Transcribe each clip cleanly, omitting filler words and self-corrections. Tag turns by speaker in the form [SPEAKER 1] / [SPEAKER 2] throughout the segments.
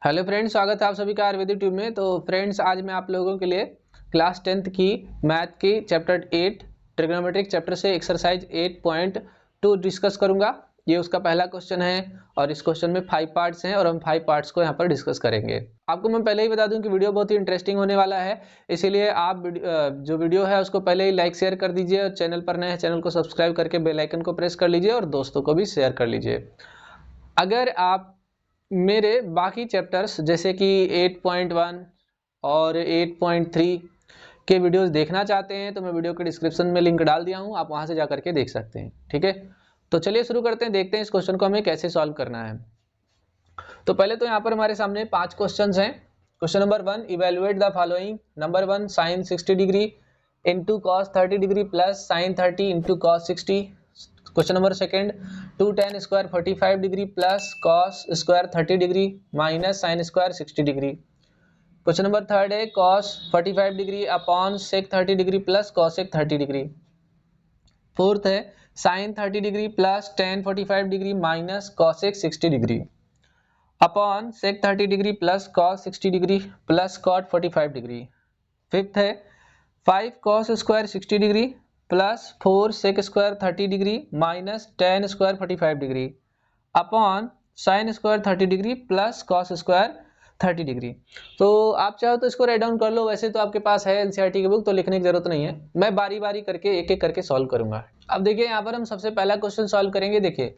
[SPEAKER 1] Hello friends, स्वागत है आप सभी का आयुर्वेदिक ट्यूब में। तो फ्रेंड्स, आज मैं आप लोगों के लिए क्लास 10th की मैथ की चैप्टर 8 ट्रिग्नोमेट्रिक चैप्टर से एक्सरसाइज 8.2 डिस्कस करूंगा। ये उसका पहला क्वेश्चन है और इस क्वेश्चन में 5 पार्ट्स हैं और हम 5 पार्ट्स को यहाँ पर डिस्कस करेंगे। आपको मैं पहले ही बता दूं कि वीडियो बहुत ही इंटरेस्टिंग होने वाला है, इसीलिए आप जो वीडियो है उसको पहले ही लाइक शेयर कर दीजिए और चैनल पर नए हैं चैनल को सब्सक्राइब करके बेल आइकन को प्रेस कर लीजिए और दोस्तों को भी शेयर कर लीजिए। अगर आप मेरे बाकी चैप्टर्स जैसे कि 8.1 और 8.3 के वीडियोस देखना चाहते हैं तो मैं वीडियो के डिस्क्रिप्शन में लिंक डाल दिया हूं, आप वहां से जाकर के देख सकते हैं। ठीक है, तो चलिए शुरू करते हैं, देखते हैं इस क्वेश्चन को हमें कैसे सॉल्व करना है। तो पहले तो यहाँ पर हमारे सामने 5 क्वेश्चंस हैं। Question number 1, evaluate the following. Number 1, sine 60 degree into cos 30 degree plus sine 30 into cos 60। Question number 2, 2 tan square 45 degree plus cos square 30 degree minus sine square 60 degree. Question number 3 है cos 45 degree upon sec 30 degree plus cosec 30 degree. 4th है sine 30 degree plus tan 45 degree minus cosec 60 degree upon sec 30 degree plus cos 60 degree plus cot 45 degree. 5th है 5 cos square 60 degree plus 4 sec square 30 degree minus tan square 45 degree upon sine square 30 degree plus cos square 30 degree. तो आप चाहो तो इसको write down कर लो, वैसे तो आपके पास है एनसीईआरटी की बुक, तो लिखने की जरूरत नहीं है। मैं बारी बारी करके एक एक करके सॉल्व करूंगा। अब देखिए यहाँ पर हम सबसे पहला क्वेश्चन सॉल्व करेंगे। देखिए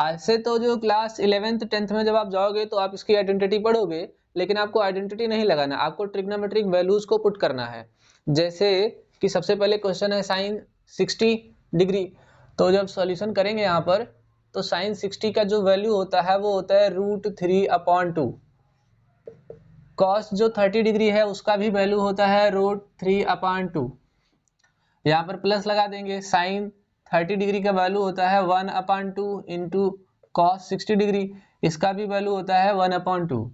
[SPEAKER 1] ऐसे तो जो क्लास 11th 10th में जब आप जाओगे तो आप इसकी आइडेंटिटी पढ़ोगे, लेकिन आपको आइडेंटिटी नहीं लगाना, आपको ट्रिग्नोमेट्रिक वैल्यूज को पुट करना है। जैसे कि सबसे पहले क्वेश्चन है साइन 60 डिग्री, तो जब सॉल्यूशन करेंगे यहाँ पर तो साइन 60 का जो वैल्यू होता है वो होता है √3/2। कॉस जो 30 डिग्री है उसका भी वैल्यू होता है √3/2। यहाँ पर प्लस लगा देंगे। साइन 30 डिग्री का वैल्यू होता है 1/2 इंटू कॉस 60 डिग्री, इसका भी वैल्यू होता है 1/2।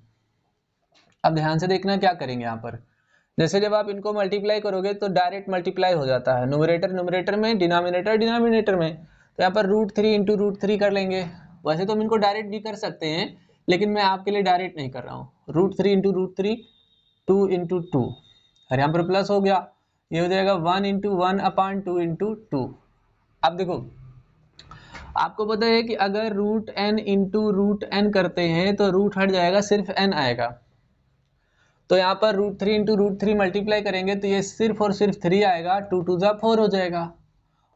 [SPEAKER 1] अब ध्यान से देखना क्या करेंगे यहाँ पर। जैसे जब आप इनको मल्टीप्लाई करोगे तो डायरेक्ट मल्टीप्लाई हो जाता है, न्यूमरेटर न्यूमरेटर में, डिनोमिनेटर डिनोमिनेटर में। तो यहाँ पर √3 इंटू √3 कर लेंगे। वैसे तो हम इनको डायरेक्ट भी कर सकते हैं, लेकिन मैं आपके लिए डायरेक्ट नहीं कर रहा हूँ। √3 इंटू √3 2 इंटू 2 और यहाँ पर प्लस हो गया, ये हो जाएगा 1 इंटू 1/2 इंटू 2। अब देखो आपको पता है कि अगर √n इंटू √n करते हैं तो रूट हट जाएगा, सिर्फ n आएगा। तो यहाँ पर √3 इंटू √3 मल्टीप्लाई करेंगे तो ये सिर्फ और सिर्फ 3 आएगा, 2 2 जा 4 हो जाएगा,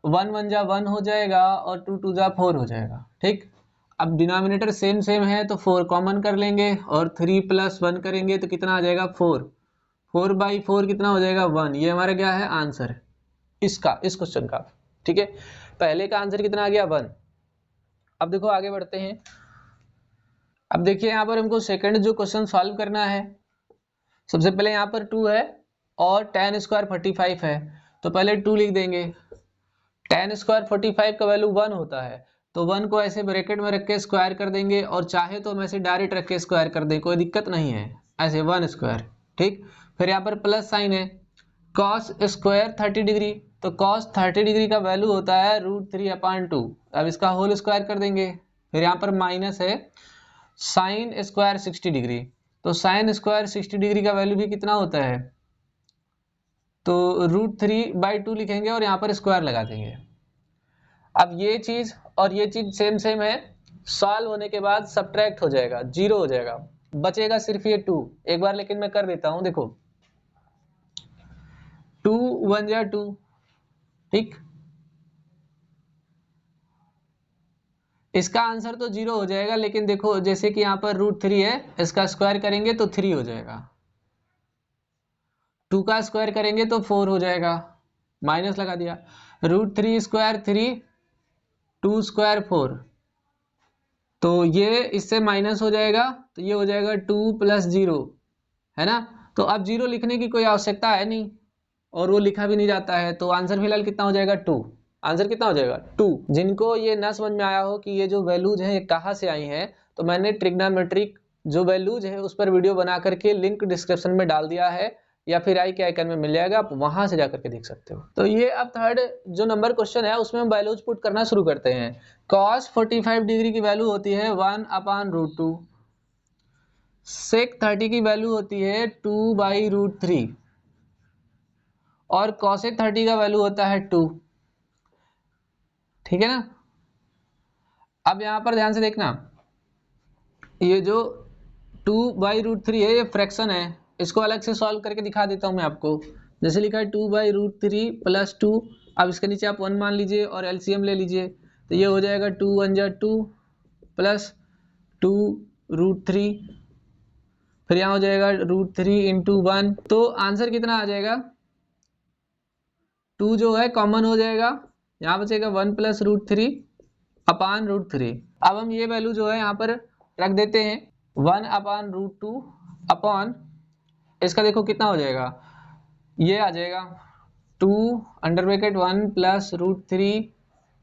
[SPEAKER 1] 1 1 जा 1 हो जाएगा और 2 2 जा 4 हो जाएगा। ठीक, अब डिनोमिनेटर सेम सेम है तो 4 कॉमन कर लेंगे और 3 + 1 करेंगे तो कितना आ जाएगा 4। 4/4 कितना हो जाएगा 1। ये हमारा क्या है आंसर इसका, इस क्वेश्चन का। ठीक है, पहले का आंसर कितना आ गया 1। अब देखो आगे बढ़ते हैं। अब देखिए यहाँ पर हमको सेकंड जो क्वेश्चन सॉल्व करना है, सबसे पहले यहाँ पर 2 है और tan स्क्वायर 45 है, तो पहले 2 लिख देंगे। tan स्क्वायर 45 का वैल्यू 1 होता है, तो 1 को ऐसे ब्रैकेट में रख के स्क्वायर कर देंगे, और चाहे तो हम ऐसे डायरेक्ट रख के स्क्वायर कर दें, कोई दिक्कत नहीं है, ऐसे 1 स्क्वायर। ठीक, फिर यहाँ पर प्लस साइन है, cos स्क्वायर 30 डिग्री, तो cos 30 डिग्री का वैल्यू होता है √3/2। अब इसका होल स्क्वायर कर देंगे। फिर यहाँ पर माइनस है साइन स्क्वायर 60 डिग्री, तो साइन स्क्वायर 60 डिग्री का वैल्यू भी कितना होता है, तो √3/2 लिखेंगे और यहाँ पर स्क्वायर लगा देंगे। अब ये चीज और ये चीज सेम सेम है, सॉल्व होने के बाद सब्ट्रैक्ट हो जाएगा, 0 हो जाएगा, बचेगा सिर्फ ये 2। एक बार लेकिन मैं कर देता हूं, देखो 2 1 जा 2। ठीक, इसका आंसर तो 0 हो जाएगा, लेकिन देखो जैसे कि यहाँ पर √3 है, इसका स्क्वायर करेंगे तो 3 हो जाएगा, 2 का स्क्वायर करेंगे तो 4 हो जाएगा, माइनस लगा दिया। √3 स्क्वायर 3, 2 स्क्वायर 4, तो ये इससे माइनस हो जाएगा, तो ये हो जाएगा 2 + 0, है ना। तो अब 0 लिखने की कोई आवश्यकता है नहीं और वो लिखा भी नहीं जाता है, तो आंसर फिलहाल कितना हो जाएगा 2। आंसर कितना हो जाएगा 2। जिनको ये ना समझ में आया हो कि ये जो वैल्यूज हैं ये कहाँ से आई हैं, तो मैंने ट्रिग्नोमेट्रिक जो वैल्यूज है उस पर वीडियो बना करके लिंक डिस्क्रिप्शन में डाल दिया है, या फिर आई के आइकन में मिल जाएगा, आप वहां से जाकर के देख सकते हो। तो ये अब थर्ड जो नंबर क्वेश्चन है उसमें हम वैल्यूज पुट करना शुरू करते हैं। cos 45 डिग्री की वैल्यू होती है 1/√2। सेक 30 की वैल्यू होती है 2/√3 और कॉसेक 30 का वैल्यू होता है 2। ठीक है ना। अब यहां पर ध्यान से देखना, ये जो 2/√3 है ये फ्रैक्शन है, इसको अलग से सॉल्व करके दिखा देता हूं मैं आपको। जैसे लिखा है 2/√3 + 2, अब इसके नीचे आप 1 मान लीजिए और एलसीएम ले लीजिए, तो ये हो जाएगा 2 1 जा 2 प्लस 2√3, फिर यहाँ हो जाएगा √3 × 1, तो आंसर कितना आ जाएगा, 2 जो है कॉमन हो जाएगा, यहाँ बचेगा 1 + √3 अपान √3। अब हम ये वैल्यू जो है यहाँ पर रख देते हैं 1/√2 अपॉन, इसका देखो कितना हो जाएगा, ये आ जाएगा 2 √1 + √3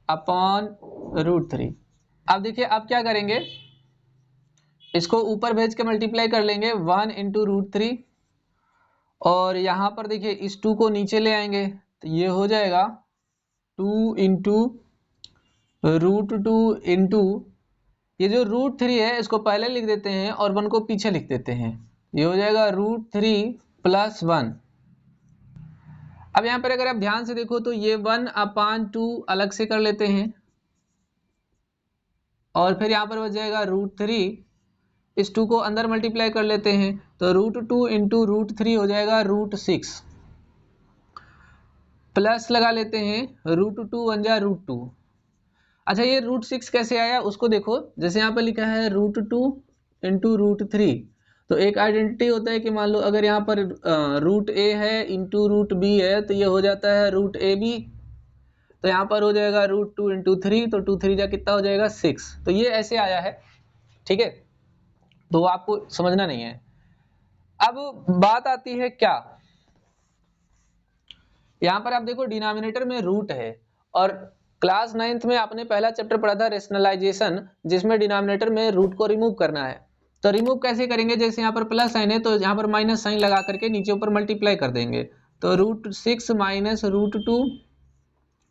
[SPEAKER 1] अपॉन √3। अब देखिए अब क्या करेंगे, इसको ऊपर भेज के मल्टीप्लाई कर लेंगे 1 × √3, और यहाँ पर देखिए इस 2 को नीचे ले आएंगे, तो ये हो जाएगा 2 × √2 इंटू, ये जो √3 है इसको पहले लिख देते हैं और 1 को पीछे लिख देते हैं, ये हो जाएगा √3 + 1। अब यहाँ पर अगर आप ध्यान से देखो तो ये 1/2 अलग से कर लेते हैं, और फिर यहाँ पर बच जाएगा √3, इस 2 को अंदर मल्टीप्लाई कर लेते हैं, तो √2 × √3 हो जाएगा √6, प्लस लगा लेते हैं √2 1 जा √2। अच्छा ये √6 कैसे आया उसको देखो, जैसे यहाँ पर लिखा है √2 × √3, तो एक आइडेंटिटी होता है कि मान लो अगर यहाँ पर √a है इंटू √b है तो ये हो जाता है √ab, तो यहाँ पर हो जाएगा √2 × 3, तो 2 3 जा कितना हो जाएगा 6, तो ये ऐसे आया है। ठीक है, तो आपको समझना नहीं है। अब बात आती है क्या, यहाँ पर आप देखो डिनोमिनेटर में रूट है, और क्लास 9th में आपने पहला चैप्टर पढ़ा था रेशनलाइजेशन, जिसमें डिनोमिनेटर में रूट को रिमूव करना है। तो रिमूव कैसे करेंगे, जैसे यहाँ पर प्लस साइन है तो यहाँ पर माइनस साइन लगा करके नीचे ऊपर मल्टीप्लाई कर देंगे, तो √6 - √2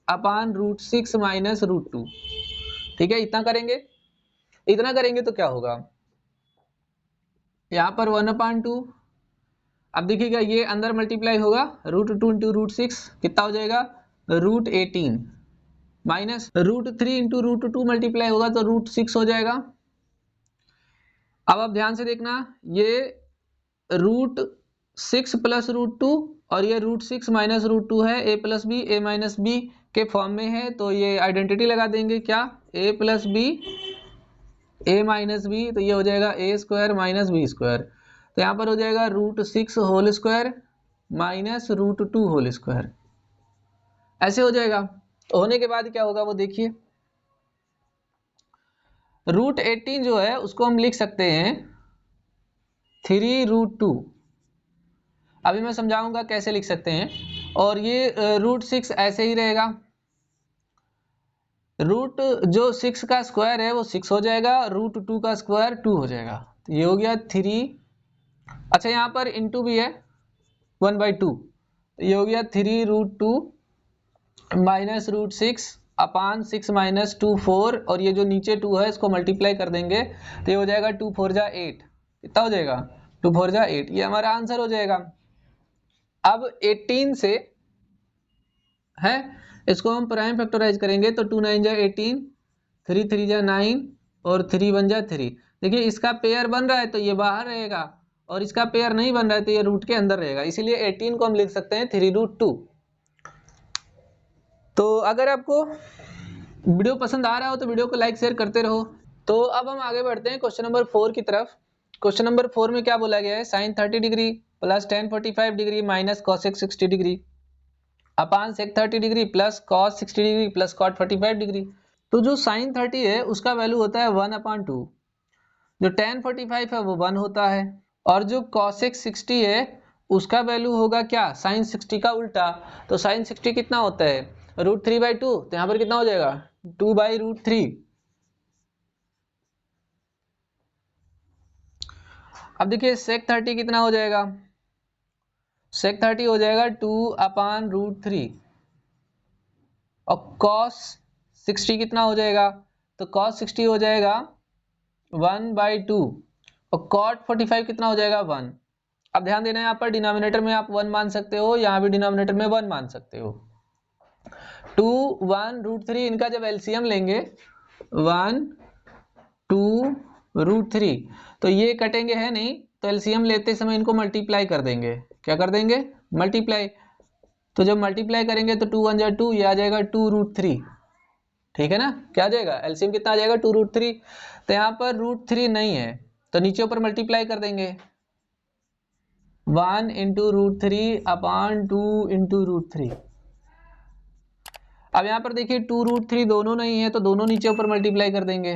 [SPEAKER 1] अपान √6 - √2। ठीक है, इतना करेंगे, इतना करेंगे तो क्या होगा, यहाँ पर 1/2, अब देखिएगा ये अंदर मल्टीप्लाई होगा √2 × √6 कितना हो जाएगा √18, माइनस √3 × √2 मल्टीप्लाई होगा तो √6 हो जाएगा। अब आप ध्यान से देखना, ये √6 + √2 और ये √6 - √2 है, a + b a - b के फॉर्म में है, तो ये आइडेंटिटी लगा देंगे क्या, a + b a - b, तो ये हो जाएगा a² - b², तो यहाँ पर हो जाएगा √6 whole square minus √2 whole square, ऐसे हो जाएगा। तो होने के बाद क्या होगा वो देखिए, √18 जो है उसको हम लिख सकते हैं 3√2, अभी मैं समझाऊंगा कैसे लिख सकते हैं, और ये √6 ऐसे ही रहेगा, रूट जो 6 का स्क्वायर है वो 6 हो जाएगा, √2 का स्क्वायर 2 हो जाएगा, तो ये हो गया 3। अच्छा यहाँ पर इंटू भी है 1/2, तो ये हो गया 3√2 माइनस √6 अपान 6 - 2 4, और ये जो नीचे 2 है इसको मल्टीप्लाई कर देंगे तो ये हो जाएगा 2 4 जा 8, कितना हो जाएगा 2 4 जा 8, ये हमारा आंसर हो जाएगा। अब 18 से है, इसको हम प्राइम फैक्टराइज करेंगे तो 2 9 जा 18, 3 3 जा 9 और 3 1 जा 3। देखिए इसका पेयर बन रहा है तो ये बाहर रहेगा, और इसका पेयर नहीं बन रहा है तो ये रूट के अंदर रहेगा, इसीलिए 18 को हम लिख सकते हैं 3√2। तो अगर आपको वीडियो पसंद आ रहा हो तो वीडियो को लाइक शेयर करते रहो। तो अब हम आगे बढ़ते हैं क्वेश्चन नंबर 4 की तरफ। क्वेश्चन नंबर 4 में क्या बोला गया है, sin 30 degree plus tan 45 degree minus cosec 60 degree upon sec 30 degree plus cos 60 degree plus cot 45 degree. तो जो sin 30 है उसका वैल्यू होता है 1/2, जो tan 45 है वो 1 होता है, और जो cosec 60 है उसका वैल्यू होगा क्या, sin 60 का उल्टा, तो sin 60 कितना होता है √3/2, तो यहाँ पर कितना हो जाएगा 2/√3। अब देखिए sec 30 कितना हो जाएगा, sec 30 हो जाएगा 2/√3, और cos 60 कितना हो जाएगा, तो cos 60 हो जाएगा 1/2, और cot 45 कितना हो जाएगा 1। अब ध्यान देना है यहाँ पर डिनोमिनेटर में आप 1 मान सकते हो, यहाँ भी डिनोमिनेटर में 1 मान सकते हो। 2 1 √3 इनका जब एलसीएम लेंगे 1 2 √3 तो ये कटेंगे है नहीं, तो एलसीएम लेते समय इनको मल्टीप्लाई कर देंगे। क्या कर देंगे? मल्टीप्लाई। तो जब मल्टीप्लाई करेंगे तो 2 1 जा 2, ये आ जाएगा 2 √3। ठीक है ना? क्या आ जाएगा? एलसीएम कितना आ जाएगा 2 √3। तो यहाँ पर √3 नहीं है तो नीचे ऊपर मल्टीप्लाई कर देंगे 1 इंटू √3 अपॉन 2 इंटू √3। अब यहाँ पर देखिए 2 √3 दोनों नहीं है तो दोनों नीचे ऊपर मल्टीप्लाई कर देंगे।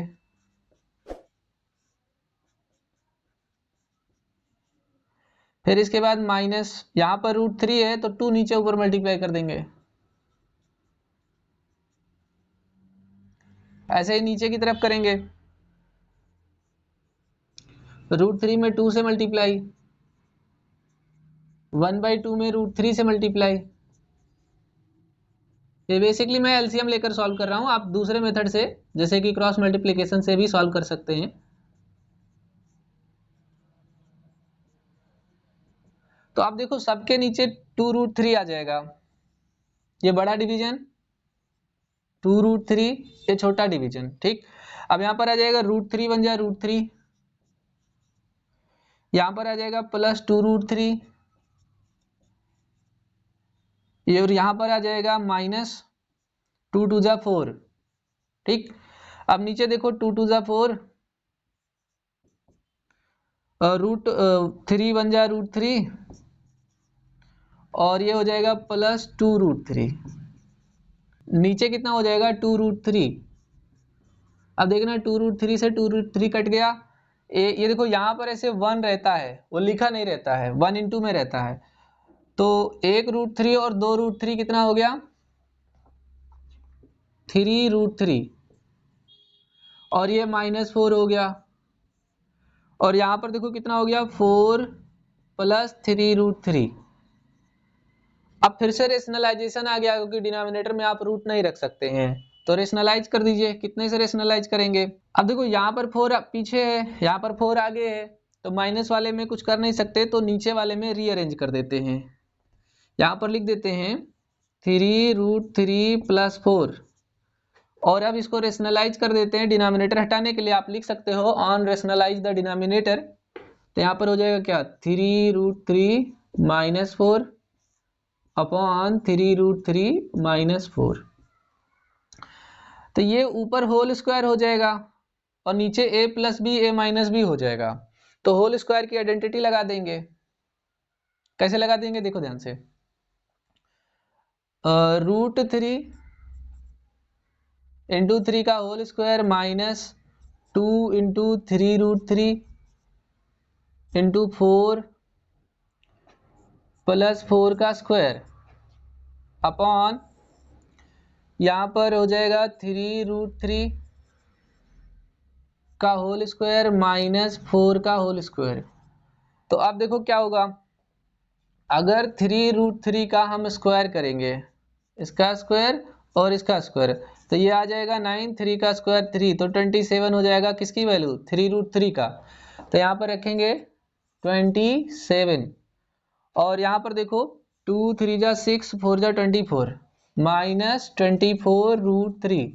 [SPEAKER 1] फिर इसके बाद माइनस, यहाँ पर √3 है तो 2 नीचे ऊपर मल्टीप्लाई कर देंगे। ऐसे ही नीचे की तरफ करेंगे, √3 में 2 से मल्टीप्लाई, 1/2 में √3 से मल्टीप्लाई। ये बेसिकली मैं एलसीएम लेकर सॉल्व कर रहा हूं, आप दूसरे मेथड से जैसे कि क्रॉस मल्टीप्लिकेशन से भी सॉल्व कर सकते हैं। तो आप देखो सबके नीचे 2 √3 आ जाएगा, ये बड़ा डिवीजन 2 √3, ये छोटा डिवीजन। ठीक, अब यहां पर आ जाएगा √3 बन जाए √3, यहां पर आ जाएगा प्लस 2 √3, ये और यहां पर आ जाएगा माइनस 2 2 जा 4। ठीक, अब नीचे देखो 2 2 जा 4, √3 बन जा √3 और ये हो जाएगा प्लस 2 √3। नीचे कितना हो जाएगा 2 √3। अब देखना 2 √3 से 2 √3 कट गया। ये देखो यहाँ पर ऐसे 1 रहता है, वो लिखा नहीं रहता है, 1 इंटू में रहता है। तो 1 √3 और 2 √3 कितना हो गया 3 √3 और ये -4 हो गया। और यहाँ पर देखो कितना हो गया 4 प्लस 3 √3। अब फिर से रेशनलाइजेशन आ गया क्योंकि डिनोमिनेटर में आप रूट नहीं रख सकते हैं, तो रेशनलाइज कर दीजिए। कितने से रेशनलाइज करेंगे? अब देखो यहाँ पर 4 पीछे है, यहाँ पर 4 आगे है, तो माइनस वाले में कुछ कर नहीं सकते तो नीचे वाले में रीअरेंज कर देते हैं। यहाँ पर लिख देते हैं 3 √3 प्लस 4 और अब इसको रेशनलाइज कर देते हैं। डिनोमिनेटर हटाने के लिए आप लिख सकते हो ऑन रेशनलाइज द डिनोमिनेटर। तो यहाँ पर हो जाएगा क्या 3 √3 -4 अपॉन 3 √3 -4। तो ये ऊपर होल स्क्वायर हो जाएगा और नीचे a plus b a minus b हो जाएगा। तो होल स्क्वायर की आइडेंटिटी लगा देंगे। कैसे लगा देंगे देखो ध्यान से, √3 इंटू 3 का whole square -2 into 3 √3 into 4 plus 4 का स्क्वायर अपॉन यहाँ पर हो जाएगा 3 √3 का होल स्क्वायर -4 का होल स्क्वायर। तो अब देखो क्या होगा, अगर 3 √3 का हम स्क्वायर करेंगे, इसका स्क्वायर और इसका स्क्वायर, तो ये आ जाएगा 9, 3 का स्क्वायर 3, तो 27 हो जाएगा किसकी वैल्यू 3 √3 का। तो यहाँ पर रखेंगे 27 और यहाँ पर देखो 2 3 जा 6 4 जा 24 -24 √3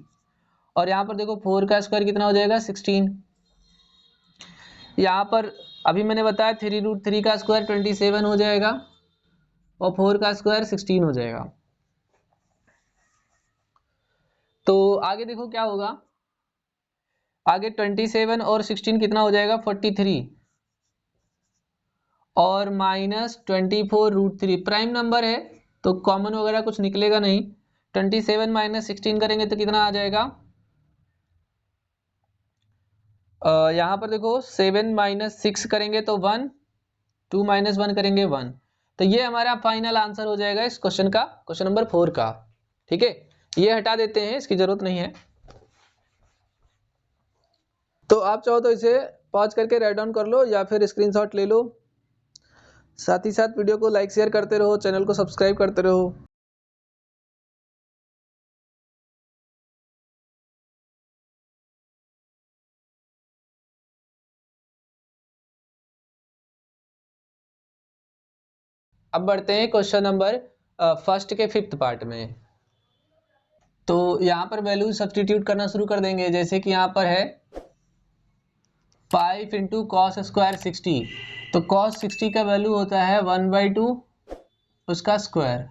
[SPEAKER 1] और यहाँ पर देखो 4 का स्क्वायर कितना हो जाएगा 16। यहाँ पर अभी मैंने बताया 3 √3 का स्क्वायर 27 हो जाएगा और 4 का स्क्वायर 16 हो जाएगा। तो आगे देखो क्या होगा, आगे 27 और 16 कितना हो जाएगा 43 और -24 √3। प्राइम नंबर है तो कॉमन वगैरह कुछ निकलेगा नहीं। 27 - 16 करेंगे तो कितना आ जाएगा, यहाँ पर देखो 7 - 6 करेंगे तो 1, 2 - 1 करेंगे 1। तो ये हमारा फाइनल आंसर हो जाएगा इस क्वेश्चन का, क्वेश्चन नंबर 4 का। ठीक है, ये हटा देते हैं, इसकी जरूरत नहीं है। तो आप चाहो तो इसे पॉज करके राइट डाउन कर लो या फिर स्क्रीनशॉट ले लो। साथ ही साथ वीडियो को लाइक शेयर करते रहो, चैनल को सब्सक्राइब करते रहो। अब बढ़ते हैं क्वेश्चन नंबर फर्स्ट के 5th पार्ट में। तो यहाँ पर वैल्यू सब्स्टिट्यूट करना शुरू कर देंगे। जैसे कि यहाँ पर है 5 इंटू कॉस स्क्वायर 60, तो कॉस 60 का वैल्यू होता है 1/2 उसका स्क्वायर।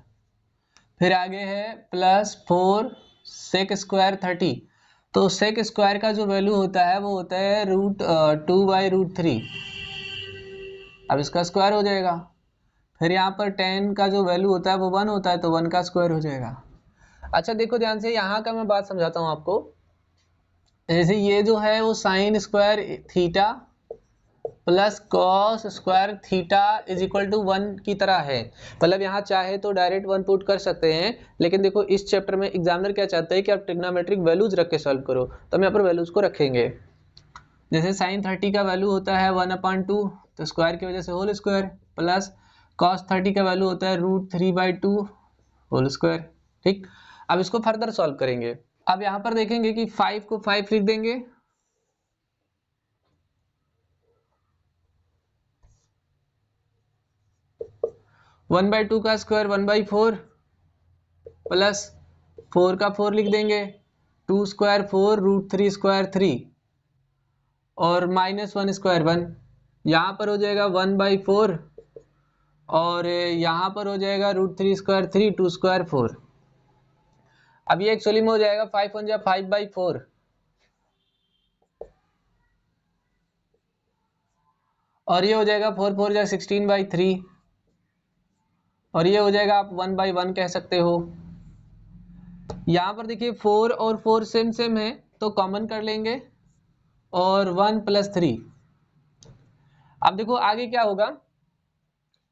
[SPEAKER 1] फिर आगे है प्लस 4 सेक स्क्वायर 30, तो सेक स्क्वायर का जो वैल्यू होता है वो होता है √2/√3। अब इसका स्क्वायर हो जाएगा। फिर यहाँ पर 10 का जो वैल्यू होता है वो 1 होता है, तो 1 का स्क्वायर हो जाएगा। अच्छा देखो ध्यान से, यहाँ का मैं बात समझाता हूँ आपको। जैसे ये जो है वो sine square theta plus cos square theta is equal to 1 की तरह है। मतलब यहाँ चाहे तो डायरेक्ट 1 पुट कर सकते हैं, लेकिन देखो इस चैप्टर में एग्जामिनर क्या चाहते हैं कि आप ट्रिग्नोमेट्रिक वैल्यूज रख के सॉल्व करो, तो हम यहाँ पर वैल्यूज को रखेंगे। जैसे साइन 30 का वैल्यू होता है 1/2, तो स्क्वायर की वजह से होल स्क्वायर, प्लस कॉस 30 का वैल्यू होता है √3/2 होल स्क्वायर। ठीक, अब इसको फर्दर सॉल्व करेंगे। अब यहाँ पर देखेंगे कि 5 को 5 लिख देंगे, वन बाई टू का स्क्वायर 1/4 प्लस 4 का 4 लिख देंगे, 2 स्क्वायर 4 √3 स्क्वायर 3 और -1 स्क्वायर 1। यहाँ पर हो जाएगा 1/4 और यहाँ पर हो जाएगा √3 स्क्वायर 3 2 स्क्वायर 4। अब ये एक्चुअली में हो जाएगा 5 1 जा 5/4 और ये हो जाएगा 4 4 जा 16/3 और ये हो जाएगा आप 1/1 कह सकते हो। यहाँ पर देखिए 4 और 4 सेम सेम है, तो कॉमन कर लेंगे और 1 + 3। अब देखो आगे क्या होगा,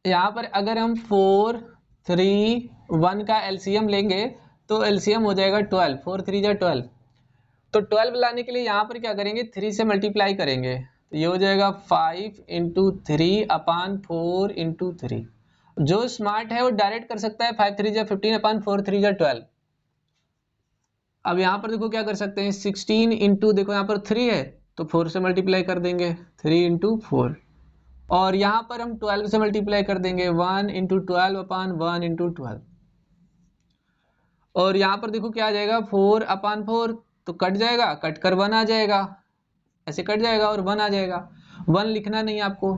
[SPEAKER 1] यहाँ पर अगर हम 4 3 1 का एलसीएम लेंगे तो एलसीएम हो जाएगा 12, 4 3 जा 12। तो 12 लाने के लिए यहाँ पर क्या करेंगे, 3 से मल्टीप्लाई करेंगे, तो ये हो जाएगा 5 × 3/4 × 3। जो स्मार्ट है वो डायरेक्ट कर सकता है, 5 3 जा 15 4 3 जा 12। अब यहाँ पर देखो क्या कर सकते हैं, 16 इंटू, देखो यहाँ पर 3 है तो 4 से मल्टीप्लाई कर देंगे, 3 × 4। और यहाँ पर हम 12 से मल्टीप्लाई कर देंगे, 1 × 12/1 × 12। और यहाँ पर देखो क्या आ जाएगा, 4/4 तो कट जाएगा, कट कर 1 आ जाएगा, ऐसे कट जाएगा और 1 आ जाएगा। 1 लिखना नहीं आपको,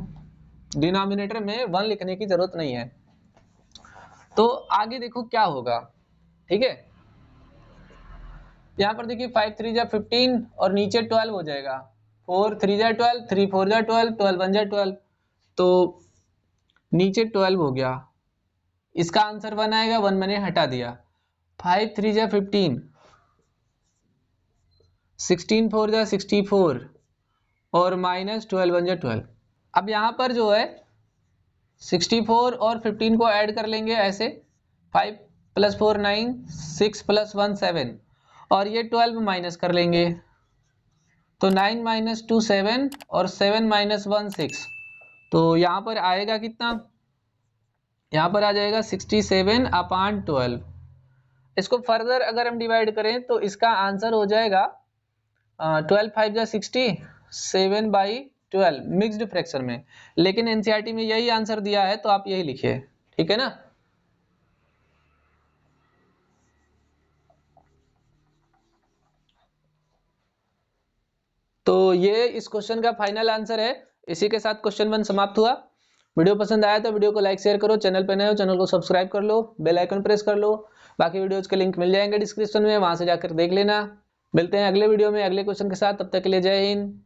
[SPEAKER 1] डिनोमिनेटर में 1 लिखने की जरूरत नहीं है। तो आगे देखो क्या होगा, ठीक है। यहाँ पर देखिए 5 3 जा 15 और नीचे 12 हो जाएगा, 4 3 जा 12 3 4 जा 12 12 1 जा 12, तो नीचे 12 हो गया। इसका आंसर 1 आएगा, 1 मैंने हटा दिया। 5 3 जा 15, 16 4 जा 64 और -12 1 जा 12। अब यहाँ पर जो है 64 और 15 को ऐड कर लेंगे ऐसे, 5 + 4 9 6 + 1 7 और ये 12 माइनस कर लेंगे, तो 9 - 2 7 और 7 - 1 6। तो यहाँ पर आएगा कितना, यहाँ पर आ जाएगा 67/12। इसको फर्दर अगर हम डिवाइड करें तो इसका आंसर हो जाएगा 12 5 जा 60 7/12 मिक्स्ड फ्रैक्शन में। लेकिन एनसीईआरटी में यही आंसर दिया है तो आप यही लिखिए, ठीक है ना। तो ये इस क्वेश्चन का फाइनल आंसर है। इसी के साथ क्वेश्चन 1 समाप्त हुआ। वीडियो पसंद आया तो वीडियो को लाइक शेयर करो, चैनल पे नए हो चैनल को सब्सक्राइब कर लो, बेल आइकन प्रेस कर लो। बाकी वीडियोज के लिंक मिल जाएंगे डिस्क्रिप्शन में, वहां से जाकर देख लेना। मिलते हैं अगले वीडियो में अगले क्वेश्चन के साथ, तब तक के लिए जय हिंद।